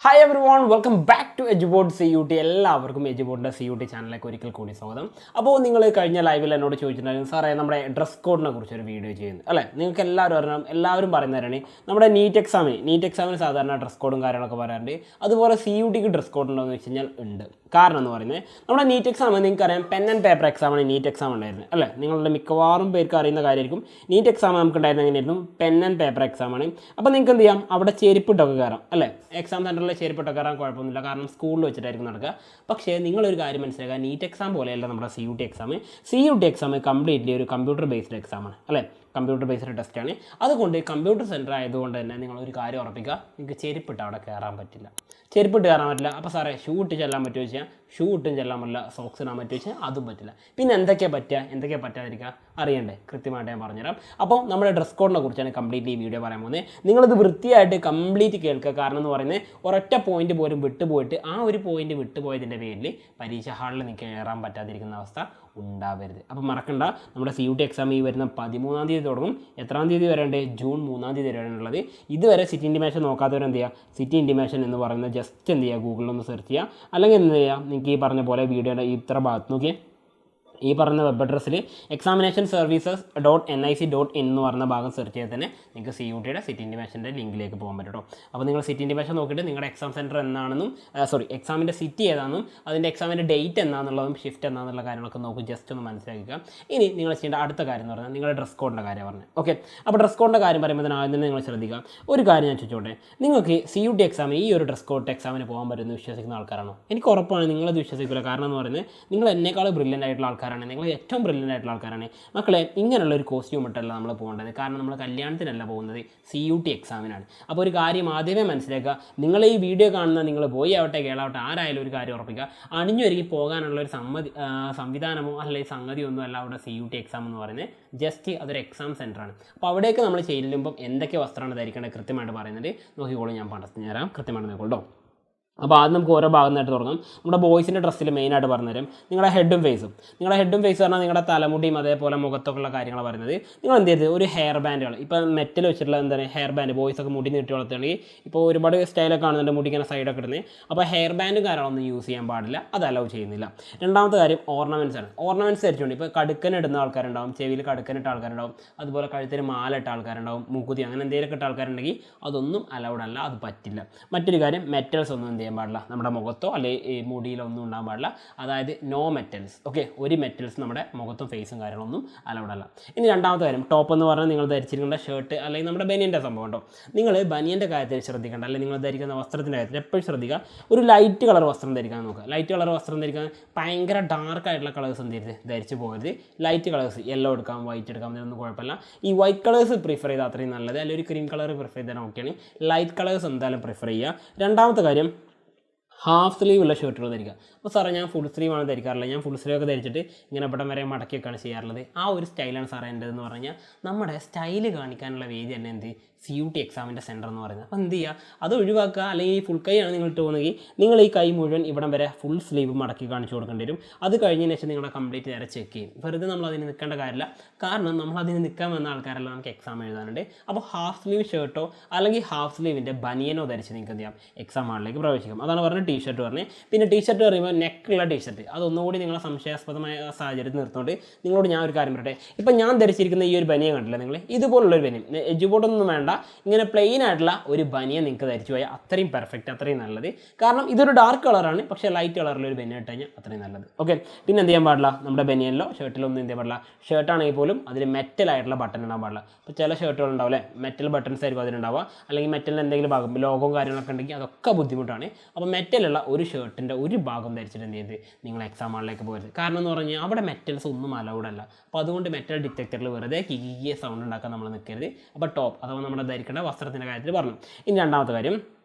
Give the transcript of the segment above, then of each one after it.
Hi everyone, welcome back to Eduboard CUT. എല്ലാവർക്കും എജുബോർഡിൻ്റെ CUT ചാനലിലേക്ക് ഒരിക്കൽ കൂടി സ്വാഗതം. അപ്പോൾ നിങ്ങൾ കഴിഞ്ഞ ലൈവിൽ എന്നോട് ചോദിച്ചിട്ടുണ്ടായിരുന്നു, സാറേ നമ്മുടെ ഡ്രസ് കോഡിനെ കുറിച്ചൊരു വീഡിയോ ചെയ്യുന്നത് അല്ലേ? നിങ്ങൾക്ക് എല്ലാവരും അറിയണം, എല്ലാവരും പറയുന്നവരാണ് നമ്മുടെ നീറ്റ് എക്സാമിന് സാധാരണ ഡ്രസ് കോഡും കാര്യങ്ങളൊക്കെ പറയാറുണ്ട്. അതുപോലെ CUTക്ക് ഡ്രസ് കോഡ് ഉണ്ടോ എന്ന് വെച്ച് കഴിഞ്ഞാൽ ഉണ്ട്. കാരണം എന്ന് പറയുന്നത് നമ്മുടെ നീറ്റ് എക്സാം നിങ്ങൾക്കറിയാം, പെൻ ആൻഡ് പേപ്പർ എക്സാമാണ് നീറ്റ് എക്സാം ഉണ്ടായിരുന്നത് അല്ലേ? നിങ്ങളുടെ മിക്കവാറും പേർക്ക് അറിയുന്ന കാര്യമായിരിക്കും. നീറ്റ് എക്സാം നമുക്ക് ഉണ്ടായിരുന്നത് എങ്ങനെയായിരുന്നു? പെൻ ആൻഡ് പേപ്പർ എക്സാമാണ്. അപ്പോൾ നിങ്ങൾക്ക് എന്ത് ചെയ്യാം, അവിടെ ചെരുപ്പിട്ടൊക്കെ കയറാം അല്ലേ? എക്സാം സെൻറ്ററിൽ ചെരുപ്പിട്ടൊക്കെ കയറാൻ കുഴപ്പമൊന്നുമില്ല, കാരണം സ്കൂളിൽ വെച്ചിട്ടായിരിക്കും നടക്കുക. പക്ഷേ നിങ്ങളൊരു കാര്യം മനസ്സിലാക്കുക, നീറ്റ് എക്സാം പോലെയല്ല നമ്മുടെ CUT exam. CUT exam completely ഒരു കമ്പ്യൂട്ടർ ബേസ്ഡ് എക്സാമാണ് അല്ലേ? കമ്പ്യൂട്ടർ ബേസ്ഡ് ടെസ്റ്റാണ്. അതുകൊണ്ട് കമ്പ്യൂട്ടർ സെൻറ്റർ ആയതുകൊണ്ട് തന്നെ നിങ്ങളൊരു കാര്യം ഉറപ്പിക്കുക, നിങ്ങൾക്ക് ചെരുപ്പിട്ട് അവിടെ കയറാൻ പറ്റില്ല. ചെരുപ്പിട്ട് കയറാൻ പറ്റില്ല. അപ്പോൾ സാറേ ഷൂ ഇട്ട് ചെല്ലാൻ പറ്റുമോ വെച്ചാൽ ഷൂ ഇട്ടും ചെല്ലാൻ പറ്റില്ല, സോക്സ് ഇടാൻ പറ്റുമോ വെച്ചാൽ അതും പറ്റില്ല. പിന്നെ എന്തൊക്കെയാണ് പറ്റുക, എന്തൊക്കെയാണ് പറ്റാതിരിക്കുക അറിയണ്ടേ? കൃത്യമായിട്ട് ഞാൻ പറഞ്ഞുതരാം. അപ്പോൾ നമ്മുടെ ഡ്രസ് കോഡിനെ കുറിച്ചാണ് കംപ്ലീറ്റ് ഈ വീഡിയോ പറയാൻ പോകുന്നത്. നിങ്ങളിത് വൃത്തിയായിട്ട് കംപ്ലീറ്റ് കേൾക്കുക. കാരണം എന്ന് പറയുന്നത് ഒരൊറ്റ പോയിന്റ് പോലും വിട്ടുപോയിട്ട് ആ ഒരു പോയിന്റ് വിട്ടുപോയതിൻ്റെ പേരിൽ പരീക്ഷ ഹാളിൽ നിങ്ങൾക്ക് കയറാൻ പറ്റാതിരിക്കുന്ന അവസ്ഥ ഉണ്ടാവരുത്. അപ്പം മറക്കണ്ട, നമ്മുടെ CUT എക്സാം ഈ വരുന്ന 13-ാം തീയതി തുടങ്ങും. എത്രാം തീയതി വരേണ്ടത്? ജൂൺ 3-ാം തീയതി വരെയാണുള്ളത്. ഇതുവരെ സിറ്റി ഇൻറ്റിമേഷൻ നോക്കാത്തവർ എന്ത് ചെയ്യുക, സിറ്റി ഇൻറ്റിമേഷൻ എന്ന് പറയുന്നത് ജസ്റ്റ് എന്ത് ചെയ്യുക, ഗൂഗിളിലൊന്ന് സെർച്ച് ചെയ്യുക. അല്ലെങ്കിൽ എന്ത് ചെയ്യുക, നിങ്ങൾക്ക് ഈ പറഞ്ഞ പോലെ വീഡിയോയുടെ ഇത്ര ഭാഗത്ത് നോക്കി ഈ പറഞ്ഞ വെബ് അഡ്രസ്സിൽ examinationsservices.nic.in എന്ന് പറഞ്ഞ ഭാഗം സെർച്ച് ചെയ്താൽ തന്നെ നിങ്ങൾക്ക് CUTയുടെ സിറ്റി ഇൻറ്റിമേഷൻ്റെ ലിങ്കിലേക്ക് പോകാൻ പറ്റും. അപ്പോൾ നിങ്ങൾ സിറ്റി ഇൻറ്റിമേഷൻ നോക്കിയിട്ട് നിങ്ങളുടെ എക്സാം സെൻറ്റർ എന്നാണെന്നും എക്സാമിൻ്റെ സിറ്റി ഏതാണെന്നും അതിൻ്റെ എക്സാമിൻ്റെ ഡേറ്റ് എന്നാണെന്നുള്ളതും ഷിഫ്റ്റ് എന്നാന്നുള്ള കാര്യങ്ങളൊക്കെ നോക്കും, ജസ്റ്റ് ഒന്ന് മനസ്സിലാക്കുക. ഇനി നിങ്ങൾ ചെയ്യേണ്ട അടുത്ത കാര്യം എന്ന് പറഞ്ഞാൽ നിങ്ങളുടെ ഡ്രസ് കോഡിൻ്റെ കാര്യം പറഞ്ഞത്. ഓക്കെ, അപ്പോൾ ഡ്രസ് കോഡിൻ്റെ കാര്യം പറയുമ്പോൾ ആദ്യം തന്നെ നിങ്ങൾ ശ്രദ്ധിക്കുക. ഒരു കാര്യം ഞാൻ ചോദിച്ചോട്ടെ, നിങ്ങൾക്ക് CUT എക്സാം ഈ ഒരു ഡ്രസ് കോഡ് എക്സാമിന് പോകാൻ പറ്റുമെന്ന് വിശ്വസിക്കുന്ന ആൾക്കാരാണോ? എനിക്ക് ഉറപ്പാണ് നിങ്ങളത് വിശ്വസിക്കില്ല. കാരണം എന്ന് പറയുന്നത് നിങ്ങൾ എന്നെക്കാൾ ബ്രില്യൻ്റ് ആയിട്ടുള്ള ആൾക്കാരാണ്, നിങ്ങൾ ഏറ്റവും ബ്രില്യൻ്റ് ആയിട്ടുള്ള ആൾക്കാരാണ്. മക്കളെ, ഇങ്ങനെയുള്ള ഒരു കോസ്റ്റ്യൂം ഇട്ടല്ല നമ്മൾ പോകേണ്ടത്. കാരണം നമ്മൾ കല്യാണത്തിനല്ല പോകുന്നത്, CUT എക്സാമിനാണ്. അപ്പോൾ ഒരു കാര്യം ആദ്യമേ മനസ്സിലാക്കുക, നിങ്ങൾ ഈ വീഡിയോ കാണുന്ന നിങ്ങൾ ബോയ് ആവട്ടെ ഗേളാവട്ടെ ആരായാലും ഒരു കാര്യം ഉറപ്പിക്കുക, അണിഞ്ഞൊരുങ്ങി പോകാനുള്ള ഒരു സംവിധാനമോ അല്ലെങ്കിൽ സംഗതിയൊന്നും അല്ല അവിടെ CUT എക്സാം എന്ന് പറയുന്നത്. ജസ്റ്റ് അതൊരു എക്സാം സെൻറ്ററാണ്. അപ്പോൾ അവിടേക്ക് നമ്മൾ ചെല്ലുമ്പം എന്തൊക്കെ വസ്ത്രമാണ് ധരിക്കേണ്ടത് കൃത്യമായിട്ട് പറയുന്നുണ്ട്. നോക്കിക്കോളൂ, ഞാൻ പറഞ്ഞു തരാം, കൃത്യമായിട്ട് നോക്കിക്കോളൂ. അപ്പോൾ ആദ്യം നമുക്ക് ഓരോ ഭാഗമായിട്ട് തുടങ്ങാം. നമ്മുടെ ബോയ്സിൻ്റെ ഡ്രസ്സിൽ മെയിനായിട്ട് പറഞ്ഞുതരും നിങ്ങളുടെ ഹെഡും ഫേസും. നിങ്ങളുടെ ഹെഡും ഫേസ് പറഞ്ഞാൽ നിങ്ങളുടെ തലമുടിയും അതേപോലെ മുഖത്തൊക്കെയുള്ള കാര്യങ്ങൾ പറയുന്നത്. നിങ്ങൾ എന്ത് ചെയ്ത് ഒരു ഹെയർ ബാൻഡുകൾ, ഇപ്പോൾ മെറ്റൽ വെച്ചിട്ടുള്ള എന്താണ് ഹെയർ ബാൻഡ്, ബോയ്സൊക്കെ മുടി നീട്ടി വളർത്തുകയാണെങ്കിൽ ഇപ്പോൾ ഒരുപാട് സ്റ്റൈലൊക്കെ കാണുന്നുണ്ട്, മുടിക്കുന്ന സൈഡൊക്കെ ഇടുന്നത്. അപ്പോൾ ഹെയർ ബാൻഡും കാര്യങ്ങളൊന്നും യൂസ് ചെയ്യാൻ പാടില്ല, അത് അലൗ ചെയ്യുന്നില്ല. രണ്ടാമത്തെ കാര്യം ഓർണമെൻറ്റ്സ് ആണ്. ഓർണമെൻറ്റ്സ് ധരിച്ചുകൊണ്ട് ഇപ്പോൾ കടുക്കനിടുന്ന ആൾക്കാരുണ്ടാവും, ചെവിയിൽ കടുക്കനിട്ട ആൾക്കാരുണ്ടാവും, അതുപോലെ കഴുത്തിന് മാല ഇട്ട ആൾക്കാരുണ്ടാവും, മൂക്കുതി അങ്ങനെ എന്തെങ്കിലുമൊക്കെ ഇട്ട ആൾക്കാരുണ്ടെങ്കിൽ അതൊന്നും അലൗഡ് അല്ല, അത് പറ്റില്ല. മറ്റൊരു കാര്യം മെറ്റൽസ് ഒന്നും എന്ത് ചെയ്യാൻ പാടില്ല, നമ്മുടെ മുഖത്തോ അല്ലെങ്കിൽ മുടിയിലോ ഒന്നും ഉണ്ടാകാൻ പാടില്ല. അതായത് നോ മെറ്റൽസ്. ഓക്കെ, ഒരു മെറ്റൽസ് നമ്മുടെ മുഖത്തും ഫേസും കാര്യങ്ങളൊന്നും അലൗഡ് അല്ല. ഇനി രണ്ടാമത്തെ കാര്യം ടോപ്പ് എന്ന് പറഞ്ഞാൽ നിങ്ങൾ ധരിച്ചിരിക്കേണ്ട ഷർട്ട് അല്ലെങ്കിൽ നമ്മുടെ ബനിയൻ്റെ സംഭവം ഉണ്ടോ, നിങ്ങൾ ബനിയൻ്റെ കാര്യത്തിൽ ശ്രദ്ധിക്കേണ്ട, അല്ലെങ്കിൽ നിങ്ങൾ ധരിക്കുന്ന വസ്ത്രത്തിൻ്റെ കാര്യത്തിൽ എപ്പോഴും ശ്രദ്ധിക്കുക, ഒരു ലൈറ്റ് കളർ വസ്ത്രം ധരിക്കാൻ നോക്കുക. ലൈറ്റ് കളർ വസ്ത്രം ധരിക്കാൻ ഭയങ്കര ഡാർക്കായിട്ടുള്ള കളേഴ്സ് എന്ത് ധരിച്ച് പോകരുത്. ലൈറ്റ് കളേഴ്സ് യെല്ലോ എടുക്കാം, വൈറ്റ് എടുക്കാം, ഇതിനൊന്നും കുഴപ്പമില്ല. ഈ വൈറ്റ് കളേഴ്സ് പ്രിഫർ ചെയ്താൽ അത്രയും നല്ലത്, അല്ലെങ്കിൽ ഒരു ക്രീം കളർ പ്രിഫർ ചെയ്താൽ ഓക്കെയാണ്. ലൈറ്റ് കളേഴ്സ് എന്തായാലും പ്രിഫർ ചെയ്യുക. രണ്ടാമത്തെ കാര്യം ഹാഫ് സ്ലീവ് ഉള്ള ഷർട്ടുകൾ ധരിക്കുക. അപ്പോൾ സാറേ ഞാൻ ഫുൾ സ്ലീവാണ് ധരിക്കാറില്ല, ഞാൻ ഫുൾ സ്ലീവ് ഒക്കെ ധരിച്ചിട്ട് ഇങ്ങനെ ഇവിടം വരെ മടക്കിയൊക്കെയാണ് ചെയ്യാറുള്ളത്. ആ ഒരു സ്റ്റൈലാണ് സാറേ എൻ്റെതെന്ന് പറഞ്ഞു കഴിഞ്ഞാൽ നമ്മുടെ സ്റ്റൈല് കാണിക്കാനുള്ള വേദി തന്നെ എന്ത് CUT എക്സാമിൻ്റെ സെൻറ്റർ എന്ന് പറയുന്നത്. അപ്പോൾ എന്ത് ചെയ്യുക, അത് ഒഴിവാക്കുക. അല്ലെങ്കിൽ ഈ ഫുൾ കൈയാണ് നിങ്ങൾ ഇട്ട് പോകുന്നെങ്കിൽ നിങ്ങൾ ഈ കൈ മുഴുവൻ ഇവിടം വരെ ഫുൾ സ്ലീവ് മടക്കി കാണിച്ചു കൊടുക്കേണ്ടി വരും. അത് കഴിഞ്ഞതിന് ശേഷം നിങ്ങളുടെ കംപ്ലീറ്റ് നേരെ ചെക്ക് ചെയ്യും. വെറുതെ നമ്മൾ അതിന് നിൽക്കേണ്ട കാര്യമില്ല, കാരണം നമ്മൾ അതിന് നിൽക്കാൻ വന്ന ആൾക്കാരെല്ലാം നമുക്ക് എക്സാം എഴുതാനുണ്ട്. അപ്പോൾ ഹാഫ് സ്ലീവ് ഷർട്ടോ അല്ലെങ്കിൽ ഹാഫ് സ്ലീവിൻ്റെ ബനിയനോ ധരിച്ച് നിങ്ങൾക്ക് എന്ത് ചെയ്യാം, എക്സാം ഹാളിലേക്ക് പ്രവേശിക്കാം. അതാണ് പറഞ്ഞത് ടീഷർട്ട് പറഞ്ഞത്. പിന്നെ ടീഷർട്ട് പറയുമ്പോൾ നെക്കുള്ള ടീഷർട്ട്, അതൊന്നുകൂടി നിങ്ങളെ സംശയാസ്പദമായ സാഹചര്യത്തിൽ നിർത്തുകൊണ്ട് നിങ്ങളോട് ഞാൻ ഒരു കാര്യം പറയട്ടെ. ഇപ്പം ഞാൻ ധരിച്ചിരിക്കുന്ന ഈ ഒരു ബനിയൻ കണ്ടില്ല നിങ്ങൾ, ഇതുപോലുള്ളൊരു ബനിയൻ, എജുബോർഡൊന്നും വേണ്ട, ഇങ്ങനെ പ്ലെയിൻ ആയിട്ടുള്ള ഒരു ബനിയൻ നിങ്ങൾക്ക് ധരിച്ചു പോയാൽ അത്രയും പെർഫെക്റ്റ്, അത്രയും നല്ലത്. കാരണം ഇതൊരു ഡാർക്ക് കളറാണ്, പക്ഷേ ലൈറ്റ് കളറിലൊരു ബനിയൻ ഇട്ട് കഴിഞ്ഞാൽ അത്രയും നല്ലത്. ഓക്കെ, പിന്നെ എന്ത് ചെയ്യാൻ പാടില്ല, നമ്മുടെ ബനിയനിലോ ഷർട്ടിലോ ഒന്നും എന്ത് ചെയ്യാൻ പാടില്ല, ഷർട്ടാണെങ്കിൽ പോലും അതിൽ മെറ്റലായിട്ടുള്ള ബട്ടൺ ഇടാൻ പാടില്ല. ഇപ്പോൾ ചില ഷർട്ടുകൾ ഉണ്ടാവില്ലേ, മെറ്റൽ ബട്ടൺസ് ആയിരിക്കും അതിലുണ്ടാവുക, അല്ലെങ്കിൽ മെറ്റലിന് എന്തെങ്കിലും ഭാഗം ലോഗവും കാര്യങ്ങളൊക്കെ ഉണ്ടെങ്കിൽ അതൊക്കെ ബുദ്ധിമുട്ടാണ്. അപ്പോൾ മെറ്റലുള്ള ഒരു ഷർട്ടിൻ്റെ ഒരു ഭാഗം ധരിച്ചിട്ട് എന്ത് ചെയ്ത് നിങ്ങൾ എക്സാം ഹാളിലേക്ക് പോകരുത്. കാരണം എന്ന് പറഞ്ഞാൽ അവിടെ മെറ്റൽസ് ഒന്നും അലൗഡ് അല്ല. അപ്പോൾ അതുകൊണ്ട് മെറ്റൽ ഡിറ്റക്ടറിൽ വെറുതെ കിക്കിയ സൗണ്ട് ഉണ്ടാക്കാൻ നമ്മൾ നിൽക്കരുത്. അപ്പോൾ ടോപ്പ് അഥവാ നമ്മുടെ ധരിക്കേണ്ട വസ്ത്രത്തിൻ്റെ കാര്യത്തിൽ പറഞ്ഞു. ഇനി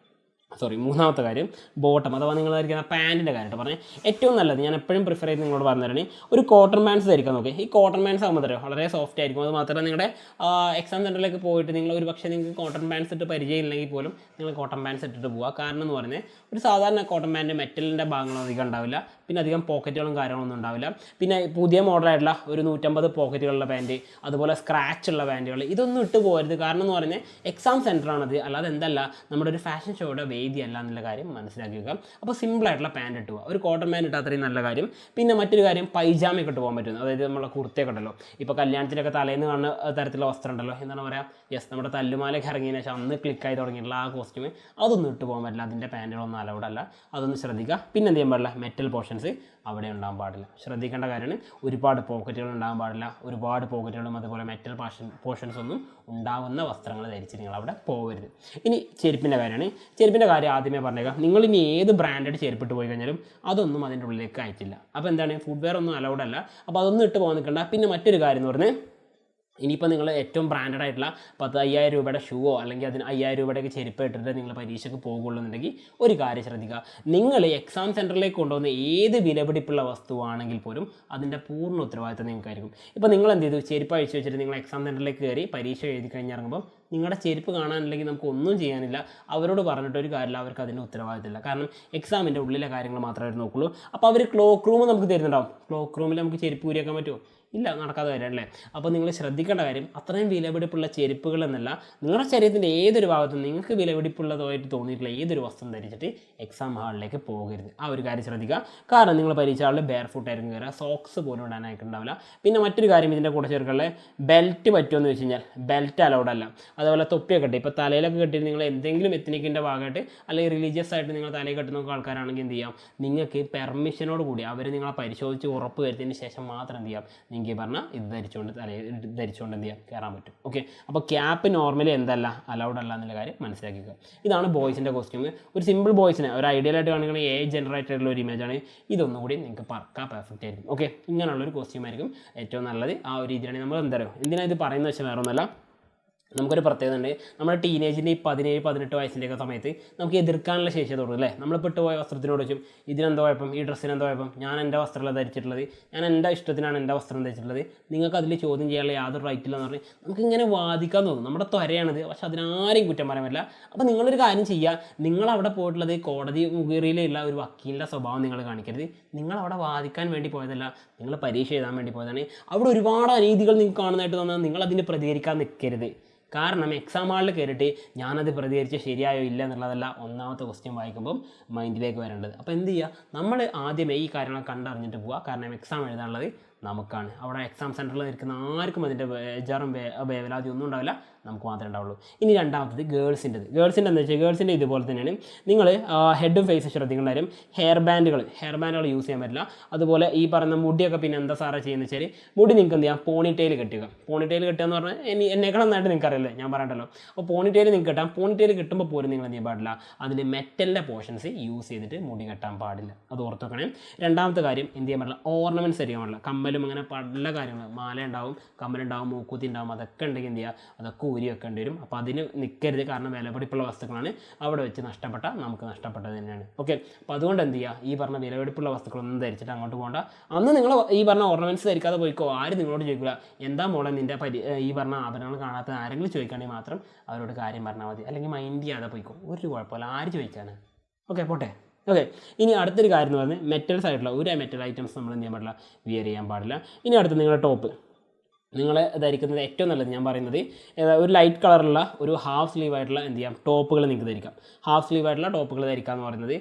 മൂന്നാമത്തെ കാര്യം ബോട്ടം അഥവാ നിങ്ങൾ ധരിക്കുന്ന പാൻറ്റിൻ്റെ കാര്യമായിട്ട് പറഞ്ഞാൽ ഏറ്റവും നല്ലത് ഞാൻ എപ്പോഴും പ്രിഫർ ചെയ്ത് നിങ്ങളോട് പറഞ്ഞു തരണേ, ഒരു കോട്ടൺ പാൻസ് ധരിക്കാൻ നോക്കി. ഈ കോട്ടൺ പാൻസ് ആകുമ്പോൾ തരാം വളരെ സോഫ്റ്റ് ആയിരിക്കും. അത് മാത്രമല്ല നിങ്ങളുടെ എക്സാം സെൻറ്ററിലേക്ക് പോയിട്ട് നിങ്ങൾ ഒരു പക്ഷേ നിങ്ങൾക്ക് കോട്ടൺ പാൻസ് ഇട്ട് പരിചയമില്ലെങ്കിൽ പോലും നിങ്ങൾ കോട്ടൺ പാൻസ് ഇട്ടിട്ട് പോവുക. കാരണം എന്ന് പറഞ്ഞാൽ ഒരു സാധാരണ കോട്ടൺ പാൻറ്റ് മെറ്റലിൻ്റെ ഭാഗങ്ങളൊന്നും അധികം ഉണ്ടാവില്ല, പിന്നെ അധികം പോക്കറ്റുകളും കാര്യങ്ങളൊന്നും ഉണ്ടാവില്ല. പിന്നെ പുതിയ മോഡലായിട്ടുള്ള ഒരു 150 പോക്കറ്റുകളുള്ള പാൻറ്റ്, അതുപോലെ സ്ക്രാച്ച് ഉള്ള പാൻറ്റുകൾ, ഇതൊന്നും ഇട്ട് പോകരുത്. കാരണം എന്ന് പറഞ്ഞാൽ എക്സാം സെൻറ്ററാണത്, അല്ലാതെ എന്തല്ല നമ്മുടെ ഒരു ഫാഷൻ ഷോയുടെ വേദിയല്ല എന്നുള്ള കാര്യം മനസ്സിലാക്കി വെക്കുക. അപ്പോൾ സിമ്പിളായിട്ടുള്ള പാൻറ് ഇട്ട് പോകുക, ഒരു കോട്ടൺ പാൻറ് ഇട്ടാൽ അത്രയും നല്ല കാര്യം. പിന്നെ മറ്റൊരു കാര്യം പൈജാമയൊക്കെ ഇട്ട് പോകാൻ പറ്റും, അതായത് നമ്മളെ കുർത്തയൊക്കെ ഉണ്ടല്ലോ, ഇപ്പോൾ കല്യാണത്തിനൊക്കെ തലേന്ന് കാണുന്ന തരത്തിലുള്ള വസ്ത്രം ഉണ്ടല്ലോ, എന്താണ് പറയുക, യെസ് നമ്മുടെ തല്ലുമാലയൊക്കെ ഇറങ്ങിയതിന് ശേഷം അന്ന് ക്ലിക്കായി തുടങ്ങിയിട്ടുള്ള ആ കോസ്റ്റ്യൂം അതൊന്നും ഇട്ട് പോകാൻ പറ്റില്ല, അതിൻ്റെ പാൻറ്റുകളൊന്നും അലൗഡ് അല്ല, അതൊന്ന് ശ്രദ്ധിക്കുക. പിന്നെ എന്ത് ചെയ്യാൻ പാടില്ല, മെറ്റൽ പോർഷൻസ് അവിടെ ഉണ്ടാകാൻ പാടില്ല. ശ്രദ്ധിക്കേണ്ട കാര്യമാണ്, ഒരുപാട് പോക്കറ്റുകൾ ഉണ്ടാകാൻ പാടില്ല, ഒരുപാട് പോക്കറ്റുകളും അതുപോലെ മെറ്റൽ പോർഷൻസ് ഒന്നും ഉണ്ടാകുന്ന വസ്ത്രങ്ങൾ ധരിച്ച് നിങ്ങൾ അവിടെ പോകരുത്. ഇനി ചെരുപ്പിൻ്റെ കാര്യമാണ്. ചെരുപ്പിൻ്റെ കാര്യം ആദ്യമേ പറഞ്ഞേക്കാം, നിങ്ങൾ ഇനി ഏത് ബ്രാൻഡഡ് ചെരുപ്പിട്ട് പോയി കഴിഞ്ഞാലും അതൊന്നും അതിൻ്റെ ഉള്ളിലേക്ക് അയച്ചില്ല. അപ്പോൾ എന്താണ്, ഫുട്വെയർ ഒന്നും അലൗഡ് അല്ല, അപ്പോൾ അതൊന്നും ഇട്ട് പോകാൻ നിൽക്കണ്ട. പിന്നെ മറ്റൊരു കാര്യം എന്ന് പറഞ്ഞാൽ, ഇനിയിപ്പോൾ നിങ്ങൾ ഏറ്റവും ബ്രാൻഡഡ് ആയിട്ടുള്ള 10,000 രൂപയുടെ ഷൂവോ അല്ലെങ്കിൽ അതിന് 5,000 രൂപയുടെയൊക്കെ ചെരുപ്പ് ഇട്ടിട്ട് നിങ്ങൾ പരീക്ഷയ്ക്ക് പോകുള്ളൂ എന്നുണ്ടെങ്കിൽ ഒരു കാര്യം ശ്രദ്ധിക്കുക, നിങ്ങൾ എക്സാം സെൻറ്ററിലേക്ക് കൊണ്ടുവന്ന ഏത് വിലപിടിപ്പുള്ള വസ്തുവാണെങ്കിൽ പോലും അതിൻ്റെ പൂർണ്ണ ഉത്തരവാദിത്തം നിങ്ങൾക്കായിരിക്കും. ഇപ്പോൾ നിങ്ങൾ എന്ത് ചെയ്തു, ചെരുപ്പ് അഴിച്ചു വെച്ചിട്ട് നിങ്ങൾ എക്സാം സെൻറ്ററിലേക്ക് കയറി പരീക്ഷ എഴുതി കഴിഞ്ഞിറങ്ങുമ്പോൾ നിങ്ങളുടെ ചെരുപ്പ് കാണാനില്ലെങ്കിൽ നമുക്ക് ഒന്നും ചെയ്യാനില്ല, അവരോട് പറഞ്ഞിട്ടൊരു കാര്യമില്ല, അവർക്ക് അതിൻ്റെ ഉത്തരവാദിത്തമില്ല. കാരണം എക്സാമിൻ്റെ ഉള്ളിലെ കാര്യങ്ങൾ മാത്രമേ അവർ നോക്കുള്ളൂ. അപ്പോൾ അവർ ക്ലോക്ക് റൂം നമുക്ക് തരുന്നുണ്ടാവും, ക്ലോക്ക് റൂമിൽ നമുക്ക് ചെരുപ്പ് ഊരിയാക്കാൻ പറ്റുമോ? ഇല്ല, നടക്കാതെ വരാം അല്ലേ. അപ്പോൾ നിങ്ങൾ ശ്രദ്ധിക്കേണ്ട കാര്യം, അത്രയും വിലപിടിപ്പുള്ള ചെരുപ്പുകൾ എന്നല്ല, നിങ്ങളുടെ ശരീരത്തിൻ്റെ ഏതൊരു ഭാഗത്തും നിങ്ങൾക്ക് വിലപിടിപ്പുള്ളതായിട്ട് തോന്നിയിട്ടുള്ള ഏതൊരു വസ്ത്രം ധരിച്ചിട്ട് എക്സാം ഹാളിലേക്ക് പോകരുത്. ആ ഒരു കാര്യം ശ്രദ്ധിക്കുക. കാരണം നിങ്ങൾ പരീക്ഷ ഹാളിൽ ബെയർ ഫുട്ട് ആയിരിക്കും കയറുക, സോക്സ് പോലും ഇടാനായിട്ടുണ്ടാവില്ല. പിന്നെ മറ്റൊരു കാര്യം ഇതിൻ്റെ കൂടെ ചേർക്കാനുള്ള ബെൽറ്റ് പറ്റുമെന്ന് വെച്ച് കഴിഞ്ഞാൽ ബെൽറ്റ് അലൗഡ് അല്ല. അതുപോലെ തൊപ്പിയൊക്കെ കെട്ടി, ഇപ്പോൾ തലയിലൊക്കെ കെട്ടിയിട്ട് നിങ്ങൾ എന്തെങ്കിലും എത്നിക്കിൻ്റെ ഭാഗമായിട്ട് അല്ലെങ്കിൽ റിലീജിയസ് ആയിട്ട് നിങ്ങൾ തലയിൽ കെട്ടുന്ന ആൾക്കാരാണെങ്കിൽ എന്ത് ചെയ്യാം, നിങ്ങൾക്ക് പെർമിഷനോട് കൂടി അവർ നിങ്ങളെ പരിശോധിച്ച് ഉറപ്പ് വരുത്തിയതിന് ശേഷം മാത്രം എന്ത് ചെയ്യാം, നിങ്ങൾക്ക് പറഞ്ഞാൽ ഇത് ധരിച്ചുകൊണ്ട് എന്ത് ചെയ്യാം, കയറാൻ പറ്റും. ഓക്കെ, അപ്പോൾ ക്യാപ്പ് നോർമലി എന്തല്ല, അലൗഡ് അല്ല എന്നുള്ള കാര്യം മനസ്സിലാക്കിക്കുക. ഇതാണ് ബോയ്സിൻ്റെ കോസ്റ്റ്യൂം. ഒരു സിമ്പിൾ ബോയ്സിനെ ഒരു ഐഡിയലായിട്ട് കാണിക്കുന്ന ജനറേറ്റ് ആയിട്ടുള്ള ഒരു ഇമേജാണ്. ഇതൊന്നും കൂടി നിങ്ങൾക്ക് പക്കാ പെർഫെക്റ്റ് ആയിരിക്കും. ഓക്കെ, ഇങ്ങനെയുള്ളൊരു കോസ്റ്റ്യൂം ആയിരിക്കും ഏറ്റവും നല്ലത്. ആ ഒരു രീതിയിലാണ് നമ്മൾ എന്താ പറയുക, എന്തിനാണ് ഇത് പറയുന്നത് വെച്ചാൽ വേറെ ഒന്നല്ല, നമുക്കൊരു പ്രത്യേകത ഉണ്ട്, നമ്മുടെ ടീനേജിൻ്റെ ഈ 17-18 വയസ്സിൻ്റെയൊക്കെ സമയത്ത് നമുക്ക് എതിർക്കാനുള്ള ശേഷി തുടങ്ങും അല്ലേ. നമ്മൾ പെട്ടുപോയ വസ്ത്രത്തിനോട് വെച്ചും ഇതിനെന്തോ കുഴപ്പം, ഈ ഡ്രസ്സിനെന്തോ കുഴപ്പം, ഞാൻ എൻ്റെ വസ്ത്രമല്ല ധരിച്ചിട്ടുള്ളത്, ഞാൻ എൻ്റെ ഇഷ്ടത്തിനാണ് എൻ്റെ വസ്ത്രം ധരിച്ചിട്ടുള്ളത്, നിങ്ങൾക്ക് അതിൽ ചോദ്യം ചെയ്യാനുള്ള യാതൊരു റൈറ്റില്ല എന്ന് പറഞ്ഞാൽ നമുക്കിങ്ങനെ വാദിക്കാൻ തോന്നും. നമ്മുടെ ത്വരയാണത്, പക്ഷെ അതിനാരെയും കുറ്റം പറയാൻ പറ്റില്ല. അപ്പോൾ നിങ്ങളൊരു കാര്യം ചെയ്യുക, നിങ്ങളവിടെ പോയിട്ടുള്ളത് കോടതി മുഖേറിയിലുള്ള ഒരു വക്കീലിൻ്റെ സ്വഭാവം നിങ്ങൾ കാണിക്കരുത്. നിങ്ങളവിടെ വാദിക്കാൻ വേണ്ടി പോയതല്ല, നിങ്ങൾ പരീക്ഷ എഴുതാൻ വേണ്ടി പോയതാണ്. അവിടെ ഒരുപാട് അനീതികൾ നിങ്ങൾക്ക് കാണുന്നതായിട്ട് തോന്നുന്നത്, നിങ്ങളതിന് പ്രതികരിക്കാൻ നിൽക്കരുത്. കാരണം എക്സാം ഹാളിൽ കയറിയിട്ട് ഞാനത് പ്രതികരിച്ച് ശരിയായോ ഇല്ല എന്നുള്ളതല്ല ഒന്നാമത്തെ ക്വസ്റ്റ്യൻ വായിക്കുമ്പം മൈൻഡിലേക്ക് വരേണ്ടത്. അപ്പോൾ എന്ത് ചെയ്യുക, നമ്മൾ ആദ്യമേ ഈ കാര്യങ്ങൾ കണ്ടറിഞ്ഞിട്ട് പോവുക. കാരണം എക്സാം എഴുതാനുള്ളത് നമുക്കാണ്. അവിടെ എക്സാം സെൻറ്ററിൽ നിൽക്കുന്ന ആർക്കും അതിൻ്റെ ബേജാറും വേവലാതി ഒന്നും ഉണ്ടാവില്ല, നമുക്ക് മാത്രമേ ഉണ്ടാവുള്ളൂ. ഇനി രണ്ടാമത്തത് ഗേൾസിൻ്റെ എന്താ വെച്ചാൽ, ഗേൾസിൻ്റെ ഇതുപോലെ തന്നെയാണ്. നിങ്ങൾ ഹെഡും ഫേസും ശ്രദ്ധിക്കേണ്ട കാര്യം, ഹെയർ ബാൻഡുകൾ യൂസ് ചെയ്യാൻ പറ്റില്ല. അതുപോലെ ഈ പറയുന്ന മുടിയൊക്കെ പിന്നെ എന്താ സാറേ ചെയ്യുന്നത് വെച്ചാൽ, മുടി നിങ്ങൾക്ക് എന്ത് ചെയ്യാം, പോണിറ്റെയിൽ കെട്ടുക. പോണിറ്റെയിൽ കെട്ടുക എന്ന് പറഞ്ഞാൽ എന്നേക്കാളും നന്നായിട്ട് നിങ്ങൾക്ക് അറിയില്ലേ, ഞാൻ പറയണ്ടല്ലോ. അപ്പോൾ പോണിറ്റെയിൽ നിങ്ങൾക്ക് കെട്ടാം. പോണിറ്റെയിൽ കിട്ടുമ്പോൾ പോലും നിങ്ങൾ എന്ത് ചെയ്യാൻ പാടില്ല, അതിൽ മെറ്റലിൻ്റെ പോർഷൻസ് യൂസ് ചെയ്തിട്ട് മുടി കെട്ടാൻ പാടില്ല, അത് ഓർത്ത് വെക്കണേ. രണ്ടാമത്തെ കാര്യം എന്ത് ചെയ്യാൻ പാടില്ല, ഓർണമെൻറ്റ്സ് ചെയ്യാൻ പാടില്ല. കമ്മലും അങ്ങനെ പല കാര്യങ്ങൾ, മാല ഉണ്ടാവും, കമ്മലുണ്ടാവും, മൂക്കുത്തി ഉണ്ടാവും, അതൊക്കെ ഉണ്ടെങ്കിൽ എന്ത് ചെയ്യുക, അതൊക്കെ ഊരി വെക്കേണ്ടി വരും. അപ്പോൾ അതിന് നിൽക്കരുത്. കാരണം വിലപിടിപ്പുള്ള വസ്തുക്കളാണ്, അവിടെ വെച്ച് നഷ്ടപ്പെട്ട നമുക്ക് നഷ്ടപ്പെട്ടത് തന്നെയാണ്. ഓക്കെ, അപ്പോൾ അതുകൊണ്ട് എന്ത് ചെയ്യുക, ഈ പറഞ്ഞ വിലപിടിപ്പുള്ള വസ്തുക്കളൊന്നും ധരിച്ചിട്ട് അങ്ങോട്ട് പോകണ്ട. അന്ന് നിങ്ങൾ ഈ പറഞ്ഞ ഓർണമെൻറ്റ്സ് ധരിക്കാതെ പോയിക്കോ, ആരും നിങ്ങളോട് ചോദിക്കില്ല എന്താ മോളെ നിൻ്റെ ഈ പറഞ്ഞ ആഭരണങ്ങൾ കാണാത്ത ആരെങ്കിലും ചോദിക്കുകയാണെങ്കിൽ മാത്രം അവരോട് കാര്യം പറഞ്ഞാൽ മതി, അല്ലെങ്കിൽ മൈൻഡ് ചെയ്യാതെ പോയിക്കോ, ഒരു കുഴപ്പമില്ല, ആര് ചോദിക്കാനാണ്. ഓക്കെ, പോട്ടെ. ഓക്കെ, ഇനി അടുത്തൊരു കാര്യം എന്ന് പറഞ്ഞാൽ മെറ്റൽസ് ആയിട്ടുള്ള ഒരു മെറ്റൽ ഐറ്റംസ് നമ്മൾ എന്ത് ചെയ്യാൻ പാടില്ല, വിയർ ചെയ്യാൻ പാടില്ല. ഇനി അടുത്ത് നിങ്ങളുടെ ടോപ്പ് നിങ്ങൾ ധരിക്കുന്നത് ഏറ്റവും നല്ലത് ഞാൻ പറയുന്നത് ഒരു ലൈറ്റ് കളറുള്ള ഒരു ഹാഫ് സ്ലീവ് ആയിട്ടുള്ള എന്ത് ചെയ്യാം, ടോപ്പുകൾ നിങ്ങൾക്ക് ധരിക്കാം. ഹാഫ് സ്ലീവ് ആയിട്ടുള്ള ടോപ്പുകൾ ധരിക്കുക എന്ന് പറയുന്നത്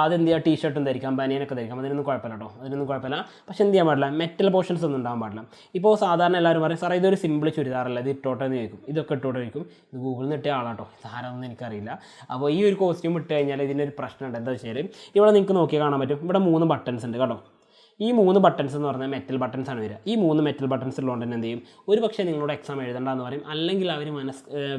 അതെന്ത് ചെയ്യുക, ടീഷർട്ടും ധരിക്കാം, ബനിയനൊക്കെ ധരിക്കാം, അതിനൊന്നും കുഴപ്പമില്ല കേട്ടോ, അതിനൊന്നും കുഴപ്പമില്ല. പക്ഷേ എന്ത് ചെയ്യാൻ പാടില്ല, മെറ്റൽ പോർഷൻസ് ഒന്നും ഉണ്ടാകാൻ പാടില്ല. ഇപ്പോൾ സാധാരണ എല്ലാവരും പറയും സാറേ ഇതൊരു സിമ്പിൾ ചുരിദാറല്ല, ഇത് ഇട്ടോട്ടെ എന്ന് ചോദിക്കും. ഇതൊക്കെ ഇട്ടോട്ടെ ചോദിക്കും. ഇത് ഗൂഗിളിൽ നിന്ന് ഇട്ട ആളാട്ടോ, ഇതാരാണെന്ന് എനിക്കറിയില്ല. അപ്പോൾ ഈ ഒരു കോസ്റ്റ്യൂം ഇട്ട് കഴിഞ്ഞാൽ ഇതിനൊരു പ്രശ്നമുണ്ട്. എന്താ വെച്ചാൽ ഇവിടെ നിങ്ങൾക്ക് നോക്കിയാൽ കാണാൻ പറ്റും, ഇവിടെ 3 ബട്ടൺസ് ഉണ്ട് കേട്ടോ. ഈ 3 ബട്ടൺസ് എന്ന് പറഞ്ഞാൽ മെറ്റൽ ബട്ടൺസ് ആണ് വരിക. ഈ 3 മെറ്റൽ ബട്ടൺസ് ഉള്ളതുകൊണ്ട് തന്നെ എന്ത് ചെയ്യും, ഒരു പക്ഷേ നിങ്ങളോട് എക്സാം എഴുതണ്ടെന്ന് പറയും, അല്ലെങ്കിൽ അവർ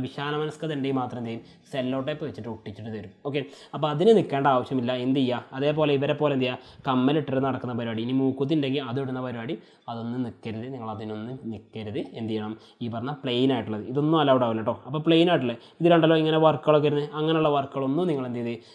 വിശാല മനസ്കത ഉണ്ടെങ്കിൽ മാത്രം എന്ത് ചെയ്യും, സെല്ലോ ടൈപ്പ് വെച്ചിട്ട് ഒട്ടിച്ചിട്ട് തരും. ഓക്കെ, അപ്പോൾ അതിന് നിൽക്കേണ്ട ആവശ്യമില്ല. എന്ത് ചെയ്യുക, അതേപോലെ ഇവരെ പോലെ എന്ത് ചെയ്യുക, കമ്മലിട്ടിട്ട് നടക്കുന്ന പരിപാടി, ഇനി മൂക്കുത്തി ഉണ്ടെങ്കിൽ അത് ഇടുന്ന പരിപാടി അതൊന്നും നിൽക്കരുത്, നിങ്ങൾ അതിനൊന്നും നിൽക്കരുത്. എന്ത് ചെയ്യണം, ഈ പറഞ്ഞ പ്ലെയിൻ ആയിട്ടുള്ളത് ഇതൊന്നും അലൗഡ് ആവില്ല കേട്ടോ. അപ്പോൾ പ്ലെയിൻ ആയിട്ടുള്ളത് ഇത് കണ്ടല്ലോ, ഇങ്ങനെ വർക്കുകളൊക്കെ ഇരുന്ന് അങ്ങനെയുള്ള വർക്കുകളൊന്നും നിങ്ങൾ എന്ത് ചെയ്ത്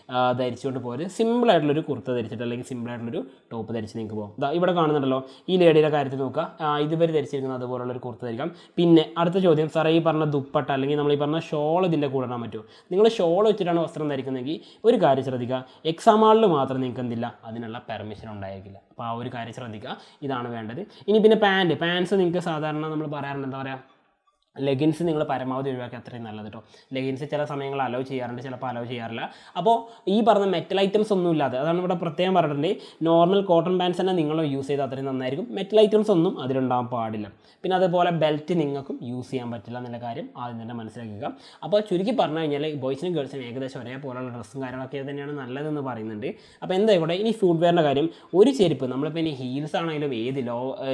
ധരിച്ചുകൊണ്ട് പോകരുത്. സിമ്പിളായിട്ടുള്ളൊരു കുർത്ത ധരിച്ചിട്ട് അല്ലെങ്കിൽ സിമ്പിളായിട്ടുള്ളൊരു ടോപ്പ് ധരിച്ച് നിങ്ങൾക്ക് പോകും. ഇവിടെ കാണുന്നുണ്ടല്ലോ, ഈ ലേഡിയുടെ കാര്യത്തിൽ നോക്കുക, ഇതുവരെ ധരിച്ചിരിക്കുന്നത് അതുപോലുള്ളൊരു കുർത്ത ധരിക്കാം. പിന്നെ അടുത്ത ചോദ്യം, സാറേ ഈ പറഞ്ഞ ദുപ്പട്ട അല്ലെങ്കിൽ നമ്മൾ ഈ പറഞ്ഞ ഷോൾ ഇതിൻ്റെ കൂടെ ഇടാൻ പറ്റുമോ? നിങ്ങൾ ഷോൾ വെച്ചിട്ടാണ് വസ്ത്രം ധരിക്കുന്നതെങ്കിൽ ഒരു കാര്യം ശ്രദ്ധിക്കുക, എക്സാം ഹാളിൽ മാത്രം നിങ്ങൾക്ക് എന്തില്ല, അതിനുള്ള പെർമിഷൻ ഉണ്ടായിരിക്കില്ല. അപ്പോൾ ആ ഒരു കാര്യം ശ്രദ്ധിക്കുക, ഇതാണ് വേണ്ടത്. ഇനി പിന്നെ പാൻറ്റ്സ് നിങ്ങൾക്ക് സാധാരണ നമ്മൾ പറയാറുണ്ട്, എന്താ പറയുക, ലെഗിൻസ് നിങ്ങൾ പരമാവധി ഒഴിവാക്കി അത്രയും നല്ലത് കേട്ടോ. ലെഗിൻസ് ചില സമയങ്ങൾ അലോ ചെയ്യാറുണ്ട്, ചിലപ്പോൾ അലോ ചെയ്യാറില്ല. അപ്പോൾ ഈ പറഞ്ഞ മെറ്റൽ ഐറ്റംസ് ഒന്നും ഇല്ലാതെ, അതാണ് ഇവിടെ പ്രത്യേകം പറഞ്ഞിട്ടുണ്ട്, നോർമൽ കോട്ടൺ പാൻസ് തന്നെ നിങ്ങൾ യൂസ് ചെയ്ത് അത്രയും നന്നായിരിക്കും. മെറ്റൽ ഐറ്റംസ് ഒന്നും അതിലുണ്ടാകാൻ പാടില്ല. പിന്നെ അതുപോലെ ബെൽറ്റ് നിങ്ങൾക്കും യൂസ് ചെയ്യാൻ പറ്റില്ല എന്നുള്ള കാര്യം ആദ്യം തന്നെ മനസ്സിലാക്കുക. അപ്പോൾ ചുരുക്കി പറഞ്ഞു കഴിഞ്ഞാൽ ബോയ്സിനും ഗേൾസിനും ഏകദേശം ഒരേപോലെയുള്ള ഡ്രസ്സും കാര്യങ്ങളൊക്കെ തന്നെയാണ് നല്ലതെന്ന് പറയുന്നുണ്ട്. അപ്പോൾ എന്തായിക്കോട്ടെ, ഇനി ഫുഡ് വെയറിൻ്റെ കാര്യം, ഒരു ചെരുപ്പ് നമ്മളിപ്പോൾ ഇനി ഹീൽസ് ആണെങ്കിലും ഏത്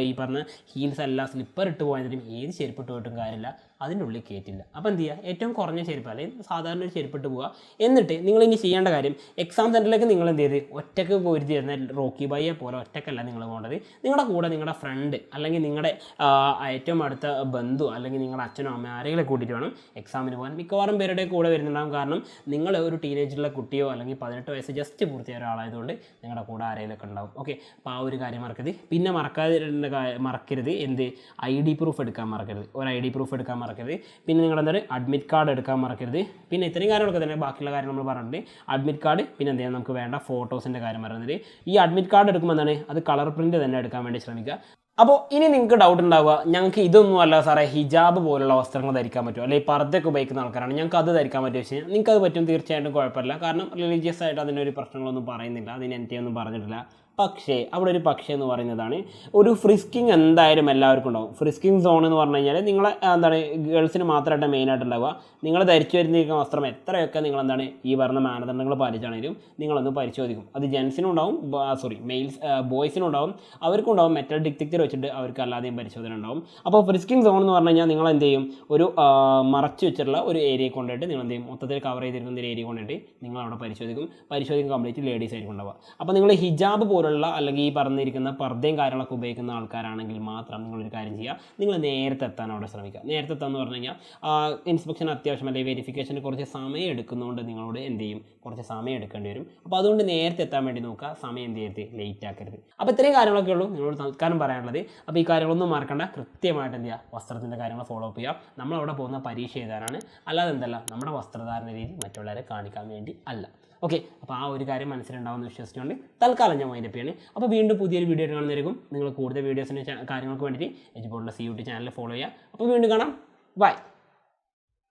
ഈ പറഞ്ഞ ഹീൽസ് അല്ല സ്ലിപ്പർ ഇട്ട് പോയതിനും ഏത് ചെരുപ്പ് ഇട്ട് പോയിട്ടും കാര്യമില്ല, അതിൻ്റെ ഉള്ളിൽ കയറ്റില്ല. അപ്പോൾ എന്ത് ചെയ്യുക, ഏറ്റവും കുറഞ്ഞ ചെരുപ്പ് അല്ലെങ്കിൽ സാധാരണ ഒരു ചെരുപ്പിട്ട് പോവുക. എന്നിട്ട് നിങ്ങൾ ഇനി ചെയ്യേണ്ട കാര്യം, എക്സാം സെൻറ്ററിലേക്ക് നിങ്ങൾ എന്ത് ചെയ്ത് ഒറ്റയ്ക്ക് പോയി തരുന്ന റോക്കി ബൈയെ പോലെ ഒറ്റക്കല്ല നിങ്ങൾ പോകേണ്ടത്. നിങ്ങളുടെ കൂടെ നിങ്ങളുടെ ഫ്രണ്ട് അല്ലെങ്കിൽ നിങ്ങളുടെ ഏറ്റവും അടുത്ത ബന്ധു അല്ലെങ്കിൽ നിങ്ങളുടെ അച്ഛനോ അമ്മ ആരെങ്കിലും കൂട്ടിയിട്ട് വേണം എക്സാമിന് പോകാൻ. മിക്കവാറും പേരുടെ കൂടെ വരുന്നുണ്ടാകും. കാരണം നിങ്ങൾ ഒരു ടീനേജിലുള്ള കുട്ടിയോ അല്ലെങ്കിൽ 18 വയസ്സ് ജസ്റ്റ് പൂർത്തിയായ ഒരാളായതുകൊണ്ട് നിങ്ങളുടെ കൂടെ ആരെങ്കിലുമൊക്കെ ഉണ്ടാവും. ഓക്കെ, അപ്പോൾ ആ ഒരു കാര്യം മറക്കരുത്. പിന്നെ മറക്കരുത് എന്ത്, ID പ്രൂഫ് എടുക്കാൻ മറക്കരുത്. ഒരു ID പ്രൂഫ് എടുക്കാൻ മറക്കരുത്. പിന്നെ നിങ്ങളുടെ അഡ്മിറ്റ് കാർഡ് എടുക്കാൻ മറക്കരുത്. പിന്നെ ഇത്രയും കാര്യങ്ങളൊക്കെ തന്നെ, ബാക്കിയുള്ള കാര്യം നമ്മൾ പറഞ്ഞിട്ടുണ്ട്. അഡ്മിറ്റ് കാർഡ്, പിന്നെ എന്ത് ചെയ്യാം, നമുക്ക് വേണ്ട ഫോട്ടോസിൻ്റെ കാര്യം പറയുന്നത്. ഈ അഡ്മിറ്റ് കാർഡ് എടുക്കുമ്പോൾ എന്താണ്, അത് കളർ പ്രിൻറ്റ് തന്നെ എടുക്കാൻ വേണ്ടി ശ്രമിക്കുക. അപ്പോൾ ഇനി നിങ്ങൾക്ക് ഡൗട്ട് ഉണ്ടാവുക, ഞങ്ങൾക്ക് ഇതൊന്നും അല്ല സാറേ ഹിജാബ് പോലുള്ള വസ്ത്രങ്ങൾ ധരിക്കാൻ പറ്റുമോ, അല്ലെങ്കിൽ പർദ്ദയൊക്കെ ഉപയോഗിക്കുന്ന ആൾക്കാരാണ്, ഞങ്ങൾക്ക് അത് ധരിക്കാൻ പറ്റുമോ വെച്ച് കഴിഞ്ഞാൽ നിങ്ങൾക്ക് അത് പറ്റും, തീർച്ചയായിട്ടും കുഴപ്പമില്ല. കാരണം റിലീജിയസ് ആയിട്ട് അതിനൊരു പ്രശ്നങ്ങളൊന്നും പറയുന്നില്ല, അതിന് എനിക്കൊന്നും പറഞ്ഞിട്ടില്ല. പക്ഷേ അവിടെ ഒരു പക്ഷേ എന്ന് പറയുന്നതാണ്, ഒരു ഫ്രിസ്കിങ് എന്തായാലും എല്ലാവർക്കും ഉണ്ടാവും. ഫ്രിസ്കിങ് സോൺ എന്ന് പറഞ്ഞു കഴിഞ്ഞാൽ നിങ്ങളെ എന്താണ് ഗേൾസിന് മാത്രമായിട്ട് മെയിനായിട്ട് ഉണ്ടാവുക. നിങ്ങൾ ധരിച്ചു വരുന്നിരിക്കുന്ന വസ്ത്രം എത്രയൊക്കെ നിങ്ങൾ എന്താണ് ഈ പറഞ്ഞ മാനദണ്ഡങ്ങൾ പാലിച്ചാണെങ്കിലും നിങ്ങളൊന്ന് പരിശോധിക്കും. അത് ജെൻസിനും ഉണ്ടാവും, ബോയ്സിനും ഉണ്ടാവും, അവർക്കും ഉണ്ടാവും. മെറ്റൽ ഡിറ്റക്ടർ വെച്ചിട്ട് അവർക്ക് അല്ലാതെയും പരിശോധന ഉണ്ടാവും. അപ്പോൾ ഫ്രിസ്കിങ് സോൺ എന്ന് പറഞ്ഞു കഴിഞ്ഞാൽ നിങ്ങൾ എന്ത് ചെയ്യും, ഒരു മറച്ചു വെച്ചിട്ടുള്ള ഒരു ഏരിയ കൊണ്ടിട്ട് നിങ്ങൾ എന്ത് ചെയ്യും, മൊത്തത്തിൽ കവർ ചെയ്തിരിക്കുന്ന ഒരു ഏരിയ കൊണ്ടിട്ട് നിങ്ങൾ അവിടെ പരിശോധിക്കും കംപ്ലീറ്റ് ലേഡീസ് ആയിരിക്കും ഉണ്ടാവുക. അപ്പോൾ നിങ്ങൾ ഹിജാബ് പോലുള്ള അല്ലെങ്കിൽ ഈ പറഞ്ഞിരിക്കുന്ന പർദ്ദയും കാര്യങ്ങളൊക്കെ ഉപയോഗിക്കുന്ന ആൾക്കാരാണെങ്കിൽ മാത്രം നിങ്ങളൊരു കാര്യം ചെയ്യുക, നിങ്ങൾ നേരത്തെ എത്താൻ അവിടെ ശ്രമിക്കുക. നേരത്തെ എത്താന്ന് പറഞ്ഞു കഴിഞ്ഞാൽ ഇൻസ്പെക്ഷൻ അത്യാവശ്യം അല്ലെങ്കിൽ വെരിഫിക്കേഷന് കുറച്ച് സമയം എടുക്കുന്നതുകൊണ്ട് നിങ്ങളോട് എന്ത് ചെയ്യും, കുറച്ച് സമയം എടുക്കേണ്ടി വരും. അപ്പോൾ അതുകൊണ്ട് നേരത്തെ എത്താൻ വേണ്ടി നോക്കുക, സമയം എന്ത് ചെയ്യരുത്, ലേറ്റ് ആക്കരുത്. അപ്പോൾ ഇത്രയും കാര്യങ്ങളൊക്കെ ഉള്ളൂ നിങ്ങളോട് തൽക്കാലം പറയാനുള്ളത്. അപ്പോൾ ഈ കാര്യങ്ങളൊന്നും മറക്കണ്ട, കൃത്യമായിട്ട് എന്ത് ചെയ്യുക, വസ്ത്രത്തിൻ്റെ കാര്യങ്ങൾ ഫോളോ അപ്പ് ചെയ്യുക. നമ്മളവിടെ പോകുന്ന പരീക്ഷ എഴുതാനാണ്, അല്ലാതെ എന്തല്ല നമ്മുടെ വസ്ത്രധാരണ രീതി മറ്റുള്ളവരെ കാണിക്കാൻ വേണ്ടി അല്ല. ഓക്കെ, അപ്പോൾ ആ ഒരു കാര്യം മനസ്സിലുണ്ടാവുമെന്ന് വിശ്വസിച്ചുകൊണ്ട് തൽക്കാലം ഞാൻ വൈൻഡപ്പ് ചെയ്യണേ. അപ്പോൾ വീണ്ടും പുതിയൊരു വീഡിയോ കാണുന്നതായിരിക്കും. നിങ്ങൾ കൂടുതൽ വീഡിയോസിൻ്റെ കാര്യങ്ങൾക്ക് വേണ്ടിയിട്ട് എജുപോലുള്ള CUT ചാനൽ ഫോളോ ചെയ്യുക. അപ്പോൾ വീണ്ടും കാണാം, ബൈ.